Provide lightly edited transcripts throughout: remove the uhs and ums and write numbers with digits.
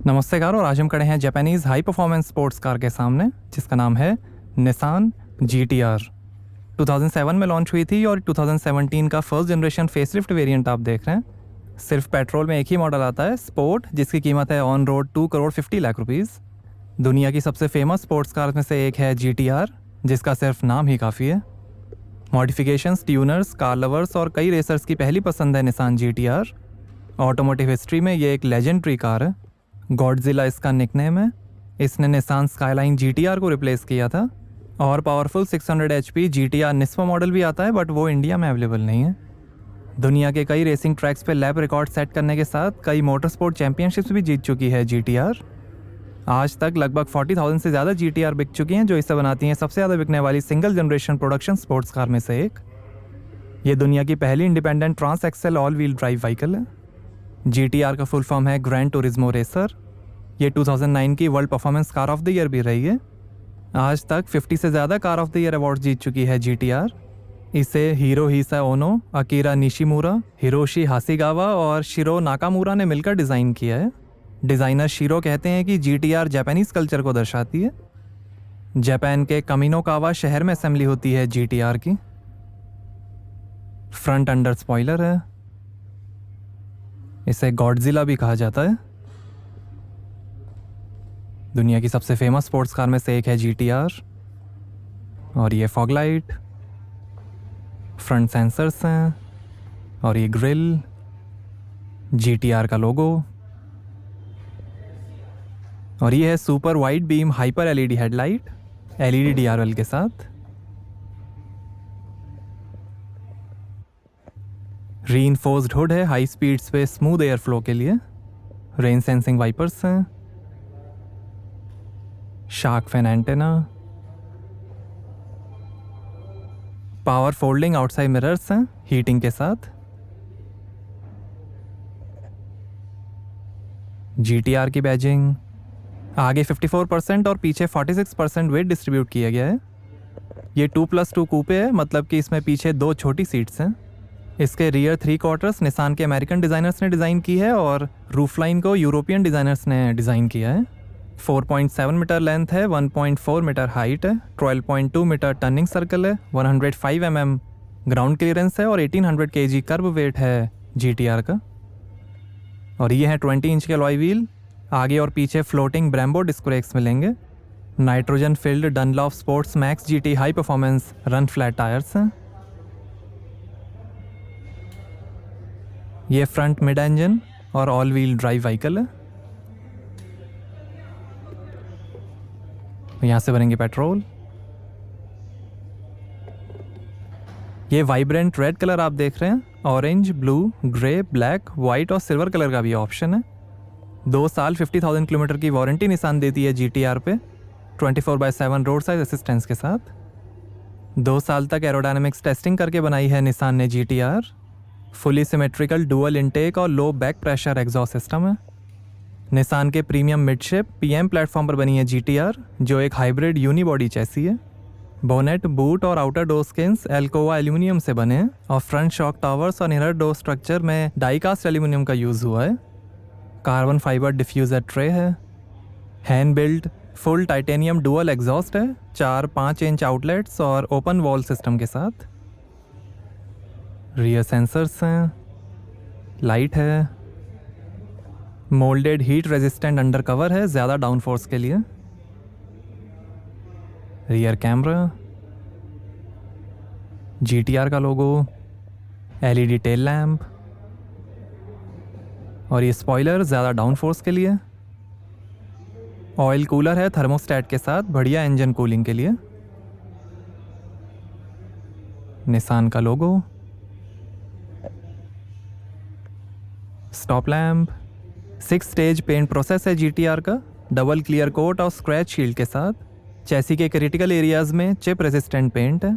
नमस्कार। और आज हम खड़े हैं Japanese high performance sports car के सामने जिसका नाम है निसान GT-R। 2007 में लॉन्च हुई थी और 2017 का फर्स्ट जनरेशन फेसलिफ्ट वेरिएंट आप देख रहे हैं। सिर्फ पेट्रोल में एक ही मॉडल आता है, स्पोर्ट, जिसकी कीमत है ऑन रोड 2,50,00,000 रुपीज़। दुनिया की सबसे फेमस स्पोर्ट्स कार में से एक है GT-R, जिसका सिर्फ नाम ही काफ़ी है। मॉडिफिकेशंस, ट्यूनर्स, कार लवर्स और कई रेसर्स की पहली पसंद है निसान GT-R। ऑटोमोटिव हिस्ट्री में ये एक लेजेंडरी कार है। गॉडजिला इसका निकनेम है। इसने निसान स्काईलाइन GT-R को रिप्लेस किया था। और पावरफुल 600 HP GT-R निस्पा मॉडल भी आता है, बट वो इंडिया में अवेलेबल नहीं है। दुनिया के कई रेसिंग ट्रैक्स पे लैप रिकॉर्ड सेट करने के साथ कई मोटर स्पोर्ट चैंपियनशिप्स भी जीत चुकी है GT-R। आज तक लगभग 40,000 से ज़्यादा GT-R बिक चुकी हैं, जो इसे बनाती हैं सबसे ज़्यादा बिकने वाली single generation production sports car में से एक। ये दुनिया की पहली independent transaxle all wheel drive vehicle है। GT-R का फुल फॉर्म है ग्रैंड टूरिज्मो रेसर। ये 2009 की world performance car of the year भी रही है। आज तक 50 से ज़्यादा car of the year award जीत चुकी है GT-R। इसे Hirohisa Ono, Akira Nishimura, Hiroshi Hasegawa और शिरो नाकामुरा ने मिलकर डिज़ाइन किया है। डिज़ाइनर शिरो कहते हैं कि GT-R जापानीज़ कल्चर को दर्शाती है। जापान के कमिनोकावा शहर में असेंबली होती है GT-R की। फ्रंट अंडर स्पॉइलर है। इसे गॉडजिला भी कहा जाता है। दुनिया की सबसे फेमस स्पोर्ट्स कार में से एक है GT-R। और ये फॉग लाइट, फ्रंट सेंसर्स हैं और ये ग्रिल, GT-R का लोगो। और ये है super wide beam hyper LED headlight LED DRL के साथ। रीइंफोर्स्ड हुड है हाई स्पीड्स पे स्मूथ एयर फ्लो के लिए। रेन सेंसिंग वाइपर्स हैं। Shark fan antenna. Power folding outside mirrors हैं हीटिंग के साथ। GT-R की बैजिंग। आगे 54% और पीछे 46% वेट डिस्ट्रीब्यूट किया गया है। ये 2+2 कूपे है, मतलब कि इसमें पीछे 2 छोटी सीट्स हैं। इसके रियर 3 क्वार्टर्स निसान के अमेरिकन डिज़ाइनर्स ने डिज़ाइन की है और रूफलाइन को यूरोपियन डिज़ाइनर्स ने डिज़ाइन किया है। 4.7 मीटर लेंथ है, 1.4 मीटर हाइट है, 12.2 मीटर टर्निंग सर्कल है, 105 mm ग्राउंड क्लियरेंस है और 1800 kg कर्व वेट है GT-R का। और ये है 20 इंच के अलॉय व्हील। आगे और पीछे फ्लोटिंग ब्रेम्बो डिस्क ब्रेक्स मिलेंगे। Nitrogen field Dunlop sports max GT high performance run flat tyres हैं। ये फ्रंट मिड इंजन और ऑल व्हील ड्राइव व्हीकल है। यहाँ से भरेंगे पेट्रोल। ये वाइब्रेंट रेड कलर आप देख रहे हैं। Orange, blue, grey, black, white और सिल्वर कलर का भी ऑप्शन है। 2 साल 50,000 किलोमीटर की वारंटी निसान देती है GT-R पे 24/7 रोड साइड असिस्टेंस के साथ। 2 साल तक एरोडायनेमिक्स टेस्टिंग करके बनाई है निसान ने GT-R। Fully symmetrical dual intake और low back pressure exhaust system है। निसान के प्रीमियम मिडशिप PM प्लेटफॉर्म पर बनी है GT-R, जो एक हाइब्रिड यूनिबॉडी चैसी है। बोनेट, बूट और आउटर डोर स्किन्स एल्कोवा एल्यूमिनियम से बने हैं और फ्रंट शॉक टावर्स और इनर डोर स्ट्रक्चर में डाइकास्ट एल्यूमिनियम का यूज़ हुआ है। कार्बन फाइबर डिफ्यूज़र ट्रे है। Hand built full titanium dual exhaust है, 4-5 इंच आउटलेट्स और ओपन वॉल सिस्टम के साथ। रियर सेंसर्स हैं। लाइट है। Moulded heat resistant under cover है ज़्यादा डाउनफोर्स के लिए। रियर कैमरा, GT-R का लोगो, LED टेल लैम्प और ये स्पॉइलर ज़्यादा डाउनफोर्स के लिए। ऑयल कूलर है थर्मोस्टेट के साथ, बढ़िया इंजन कूलिंग के लिए। निसान का logo, stop lamp. 6 stage paint process है GT-R का, डबल क्लियर कोट और स्क्रैच शील्ड के साथ। चैसी के क्रिटिकल एरियाज में चिप रेजिस्टेंट पेंट है।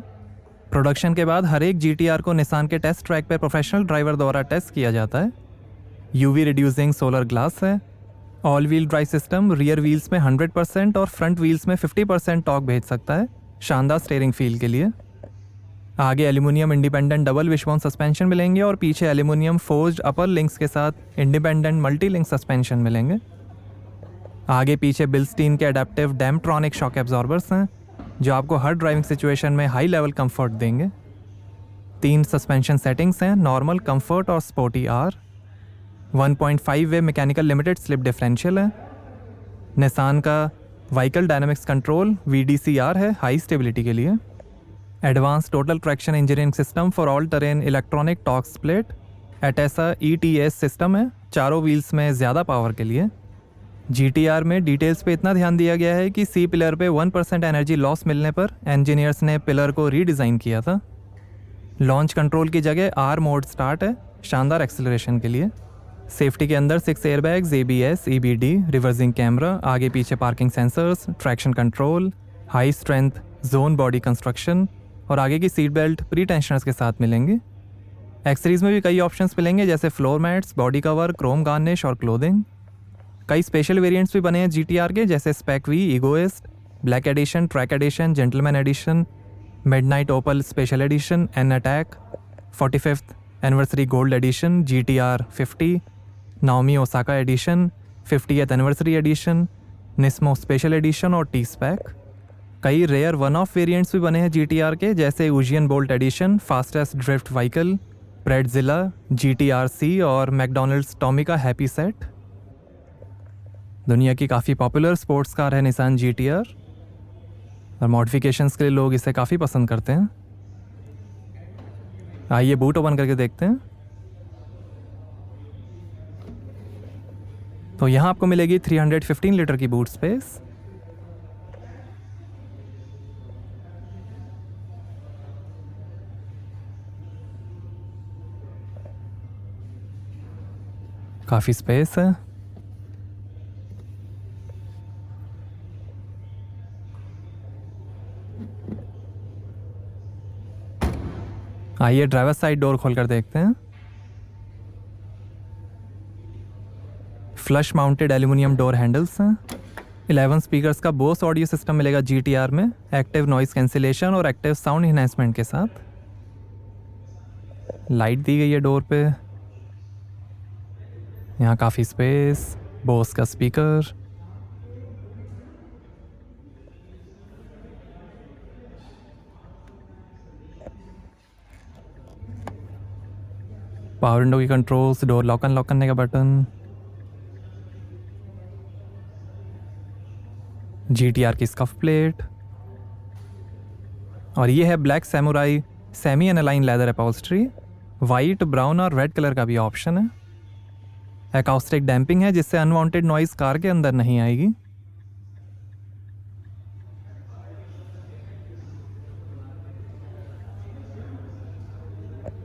प्रोडक्शन के बाद हर एक GT-R को निसान के टेस्ट ट्रैक पर प्रोफेशनल ड्राइवर द्वारा टेस्ट किया जाता है। UV रिड्यूसिंग सोलर ग्लास है। All wheel drive system rear wheels में 100% और फ्रंट व्हील्स में 50% टॉर्क भेज सकता है, शानदार स्टीयरिंग फील के लिए। आगे aluminium independent double wishbone suspension मिलेंगे और पीछे एल्यूमिनियम फोर्ज्ड अपर लिंक्स के साथ इंडिपेंडेंट मल्टी लिंक सस्पेंशन मिलेंगे। आगे पीछे बिल्स्टीन के अडेप्टिव डैम्पट्रॉनिक शॉक एब्जॉर्बर्स हैं जो आपको हर ड्राइविंग सिचुएशन में हाई लेवल कंफर्ट देंगे। 3 सस्पेंशन सेटिंग्स हैं, नॉर्मल, कंफर्ट और sporty R. 1.5 way mechanical limited slip differential है। निसान का व्हीकल डायनामिक्स कंट्रोल VDCR है हाई स्टेबिलिटी के लिए। Advance total traction engineering system for all terrain electronic torque split ATTESA ETS system है चारों wheels में ज़्यादा पावर के लिए। GTR में डिटेल्स पे इतना ध्यान दिया गया है कि C पिलर पे 1% एनर्जी लॉस मिलने पर इंजीनियर्स ने पिलर को रीडिज़ाइन किया था। लॉन्च कंट्रोल की जगह R मोड स्टार्ट है शानदार एक्सेलरेशन के लिए। सेफ्टी के अंदर 6 airbags, ABS, EBD, reversing camera, आगे पीछे parking sensors, traction control, high strength zone body construction और आगे की सीट बेल्ट प्री टेंशनर्स के साथ मिलेंगे। एक्सेसरीज में भी कई ऑप्शंस मिलेंगे जैसे floor mats, body cover, chrome garnish और क्लोथिंग। कई स्पेशल वेरिएंट्स भी बने हैं GTR के जैसे spec V, egoist, black edition, track edition, gentleman edition, midnight opal special edition, N attack, 45th anniversary gold edition, GTR 50, Naomi Osaka edition, 50th anniversary edition, Nismo special edition और T-स्पेक। कई rare one of variants भी बने हैं GTR के जैसे Usain Bolt edition, fastest drift vehicle, Predzilla, GTR-C और McDonald's Tomica happy set. दुनिया की काफ़ी पॉपुलर स्पोर्ट्स कार है निसान GTR और मॉडिफिकेशंस के लिए लोग इसे काफ़ी पसंद करते हैं। आइए बूट ओपन करके देखते हैं। तो यहाँ आपको मिलेगी 315 लीटर की बूट स्पेस। काफ़ी स्पेस है। आइए ड्राइवर साइड डोर खोलकर देखते हैं। Flush mounted aluminium door handles हैं। 11 स्पीकर्स का बोस ऑडियो सिस्टम मिलेगा GTR में एक्टिव नॉइस कैंसिलेशन और एक्टिव साउंड इन्हेंसमेंट के साथ। लाइट दी गई है डोर पे। यहाँ काफ़ी स्पेस, बोस का स्पीकर, पावर विंडो की कंट्रोल्स, डोर लॉक अनलॉक करने का बटन, GTR की स्कफ प्लेट और ये है black samurai semi aniline leather upholstery. White, brown और रेड कलर का भी ऑप्शन है। एकॉस्टिक डैम्पिंग है जिससे अनवांटेड नॉइज कार के अंदर नहीं आएगी।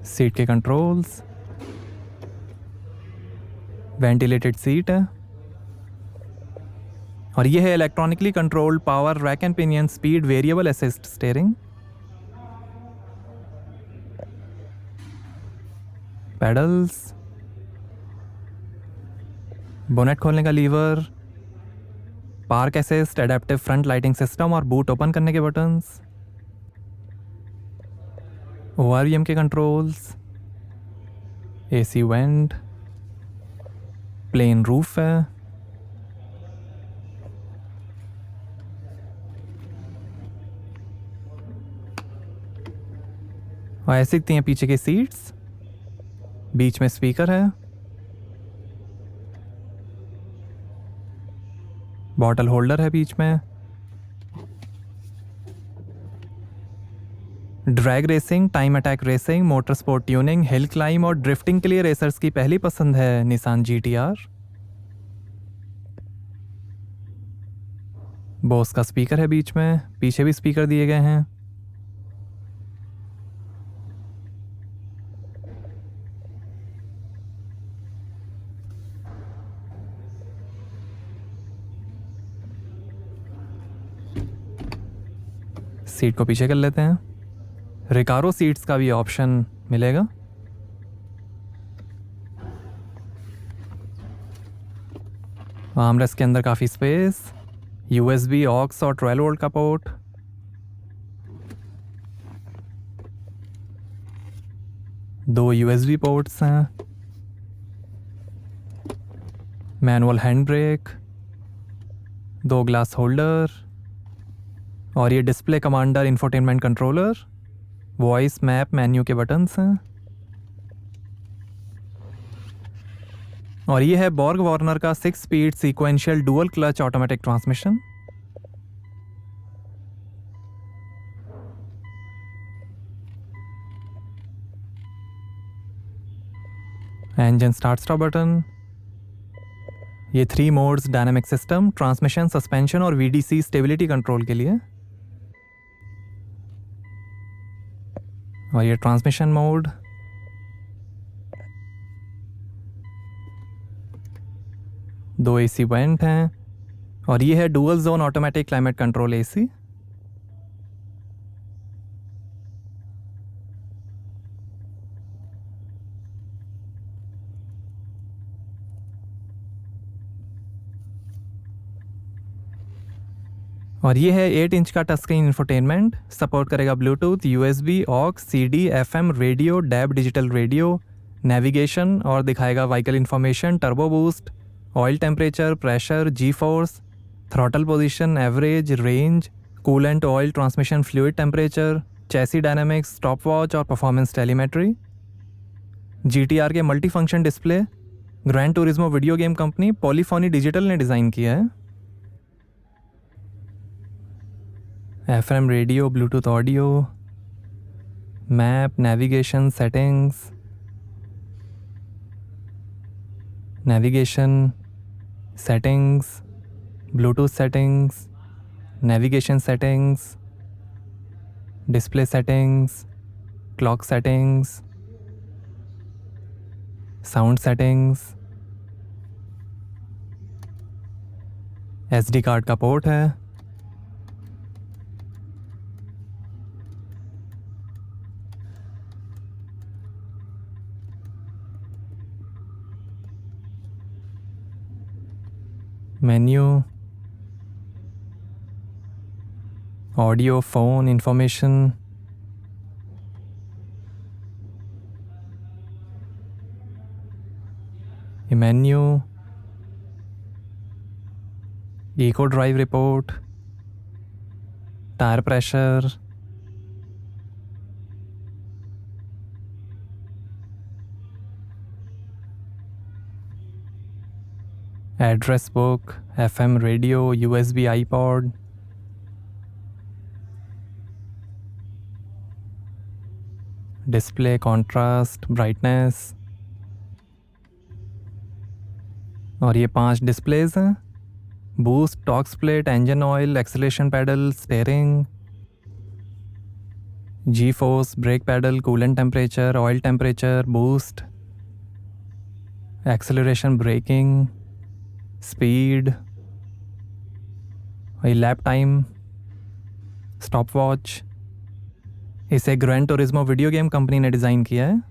सीट के कंट्रोल्स, वेंटिलेटेड सीट है और ये है electronically controlled power rack and pinion speed variable assist steering. Pedals, bonnet खोलने का lever, park assist, adaptive front lighting system और बूट ओपन करने के बटन्स, ORVM के controls, AC vent, plane roof है, और ऐसे दिखती हैं पीछे की सीट्स। बीच में स्पीकर है, बॉटल होल्डर है बीच में। Drag racing, time attack racing, motor sport tuning, hill climb और ड्रिफ्टिंग के लिए रेसर्स की पहली पसंद है निसान GTR। बोस का स्पीकर है बीच में, पीछे भी स्पीकर दिए गए हैं। सीट को पीछे कर लेते हैं। रिकारो सीट्स का भी ऑप्शन मिलेगा। आर्मरेस्ट के अंदर काफ़ी स्पेस, USB, ऑक्स और 12 वोल्ट का पोर्ट, दो USB पोर्ट्स हैं, manual hand brake, 2 glass holder और ये display commander infotainment controller, voice map menu के बटन्स हैं। और ये है बॉर्ग वार्नर का 6 speed sequential dual clutch automatic transmission. Engine start stop button. ये 3 modes dynamic system, transmission, suspension और VDC स्टेबिलिटी कंट्रोल के लिए। और ये ट्रांसमिशन मोड। दो AC वेंट हैं और ये है dual zone automatic climate control AC। और ये है 8 इंच का टच स्क्रीन इंफोटेनमेंट, सपोर्ट करेगा Bluetooth, USB, aux, CD, FM, radio, DAB digital radio, navigation और दिखाएगा vehicle information, turbo boost, oil temperature, pressure, G force, throttle position, average, range, coolant oil, transmission fluid temperature, chassis dynamics, stopwatch और performance telemetry. GTR के multi function display grand Turismo video game company Polyphony Digital ने design किया है। FM radio, Bluetooth audio, map, navigation, settings, navigation, settings, Bluetooth settings, navigation settings, display settings, clock settings, sound settings, SD card का port है। Menu, audio, phone, information, ये menu, eco drive report, tyre pressure, address book, FM radio, USB iPod, display, contrast, brightness. और ये 5 displays हैं, boost, torque split, engine oil, acceleration pedal, steering, G force, brake pedal, coolant temperature, oil temperature, boost, acceleration, braking, speed, lap time, stopwatch. इसे grand Turismo video game company ने design किया है।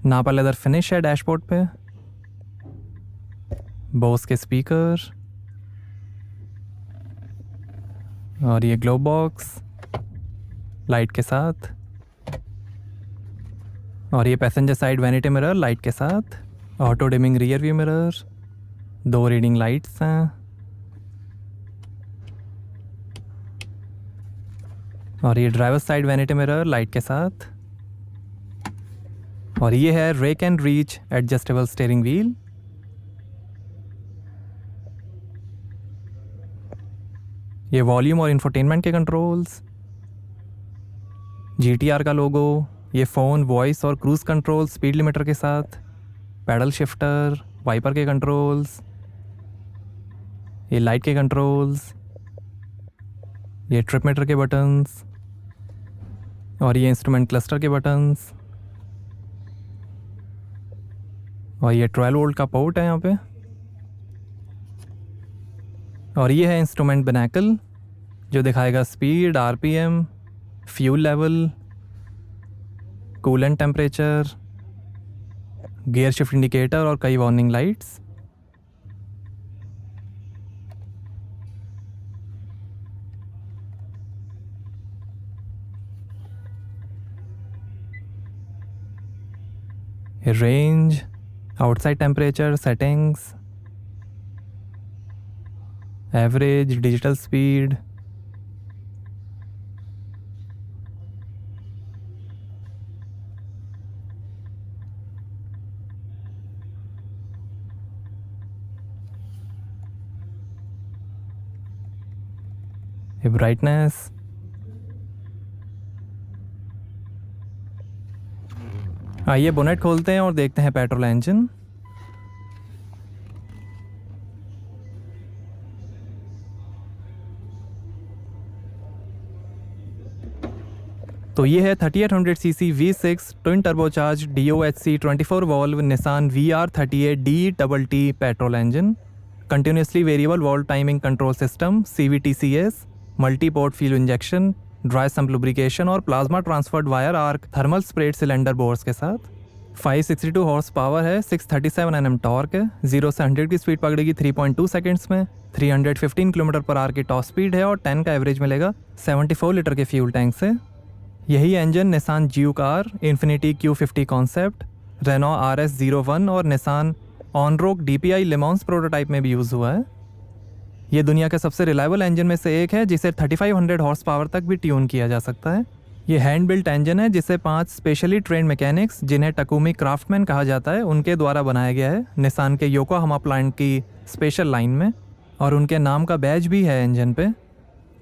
नापा leather finish है dashboard पे। बोस के speaker और ये ग्लो बॉक्स लाइट के साथ। और ये passenger side vanity mirror light के साथ, auto dimming rear view mirror, 2 reading lights हैं। और ये driver side vanity mirror light के साथ। और ये है rake and reach adjustable steering wheel. ये वॉल्यूम और इंफोटेनमेंट के कंट्रोल्स, GTR का लोगो, ये फ़ोन, वॉइस और क्रूज़ कंट्रोल स्पीड लिमिटर के साथ, पैडल शिफ्टर, वाइपर के कंट्रोल्स, ये लाइट के कंट्रोल्स, ये ट्रिप मीटर के बटन्स और ये इंस्ट्रूमेंट क्लस्टर के बटन्स। और ये 12 वोल्ट का पोर्ट है यहाँ पे। और ये है इंस्ट्रूमेंट बिनैकल जो दिखाएगा speed, RPM, fuel level, coolant temperature, gear shift indicator और कई warning lights. Range, outside temperature, settings, average, digital speed, ये ब्राइटनेस। आइए बोनेट खोलते हैं और देखते हैं पेट्रोल इंजन। तो ये है 3800 CC V6 twin turbocharge DOHC 24 valve Nissan VR38DTT petrol engine, continuously variable valve timing control system, CVTCS, multi port fuel injection, dry sump lubrication और plasma transferred wire arc thermal spread cylinder bores के साथ। 562 horse power है, 637 Nm torque है, 0 से 100 की speed पकड़ेगी 3.2 seconds में, 315 km/h की top speed है और 10 का एवरेज मिलेगा 74 लीटर के फ्यूल टैंक से। यही engine Nissan Juke car, Infiniti Q50 concept, Renault RS01 और निसान ऑनरोक DPI लेमॉन्स प्रोटोटाइप में भी यूज़ हुआ है। ये दुनिया के सबसे रिलायबल इंजन में से एक है जिसे 3500 हॉर्स पावर तक भी ट्यून किया जा सकता है। ये हैंड बिल्ट इंजन है जिसे 5 स्पेशली ट्रेंड मैकेनिक्स, जिन्हें टकुमी क्राफ्टमैन कहा जाता है, उनके द्वारा बनाया गया है निसान के योकोहामा प्लांट की स्पेशल लाइन में, और उनके नाम का बैज भी है इंजन पे।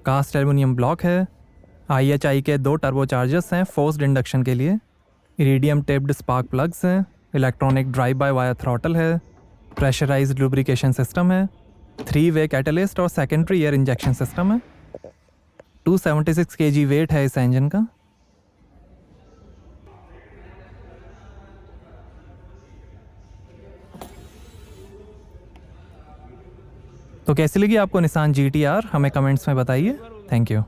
कास्ट एल्युमिनियम ब्लॉक है। IHI के 2 टर्बोचार्जर्स हैं फोर्स्ड इंडक्शन के लिए। इरिडियम टेप्ड स्पार्क प्लग्स हैं। Electronic drive by wire throttle है। प्रेशराइज्ड लुब्रिकेशन सिस्टम है। 3-वे कैटलिस्ट और सेकेंडरी एयर इंजेक्शन सिस्टम है। 276 kg वेट है इस इंजन का। तो कैसी लगी आपको निसान GTR, हमें कमेंट्स में बताइए। Thank you.